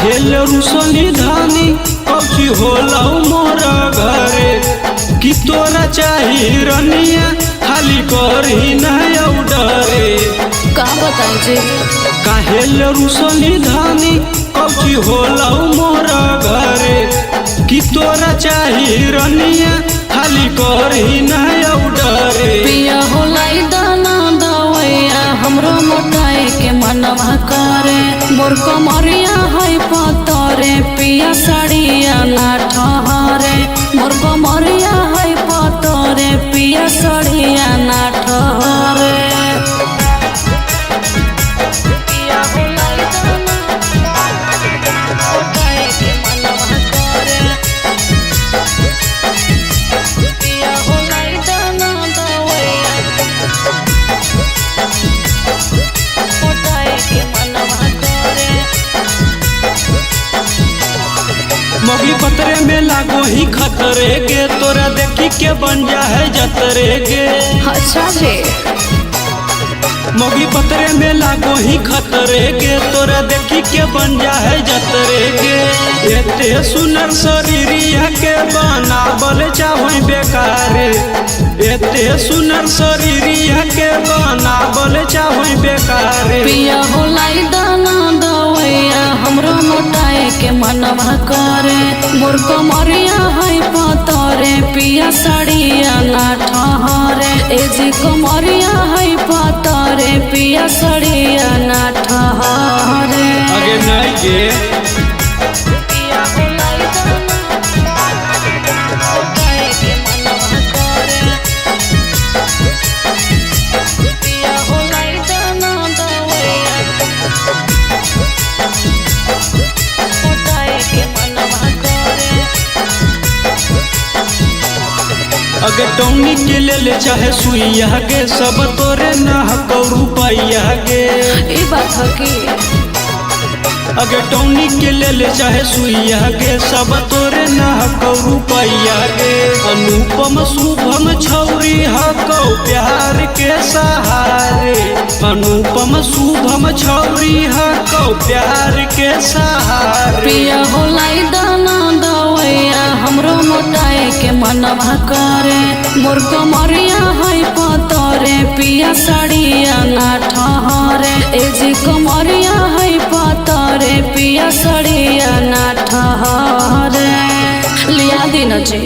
काहेल रुसनी धानी कौची होला मोरा घरे कि तोरा चाही रनिया खाली करही नहीं डरे। का बताई जे काहेल रुसनी धानी कौची होला मोरा घरे कि तोरा चाही रनिया खाली करही नहीं डरे। पिया होलाई दाना दवैया हमरो मोटाई के मनवा करे मोर कमरिया है पतरे पिया साड़िया ना ठहरे मोर कमरिया है पतरे पिया साड़िया ना ठहरे। पिया होलाई दाना मोटाई के मनवा करे पिया होलाई दाना दवैया मोटाई के मनवा करे। मगी पतरे में लागो ही खतरे गे तोरा देखी के बन जा है जतरे गे। अच्छा जी मगी पतरे में लागो ही खतरे गे तोरा देखी के बन जा है जतरे गे। एते सुनर शरीरिया के बनावल चाहे बेकारे एते सुनर शरीरिया के बनावल चाहे बेकारे। पिया होलाई दाना दवैया हमरो मोटाई के मनवा करे मोर कमरिया है पतरे पिया साड़िया ना ठहरे ए जी कमरिया है पतरे पिया साड़िया ना ठहरे। आगे नहीं गे पिया होलाई दाना मोटाई के मनवा करे पिया होलाई दाना दवैया मोटाई के मनवा करे। अगे टौनी के ले चाहे सुइया गे सब तोरे ना हको रुपैया गे। ई बात है कि अगे टौनी के ले चाहे सुइया गे सब तोरे ना हको रुपैया गे। अनुपम शुभम छौरी हको प्यार के सहारे अनुपम शुभम छौरी हको प्यार के सहारे। पिया होलाई दाना दवैया हमरो मोटाई के मनवा करे मोर कमरिया है पतरे पिया साड़िया ना ठहरे ए जी कमरिया है पतरे पिया साड़िया ना ठहरे। लिया दिन जी।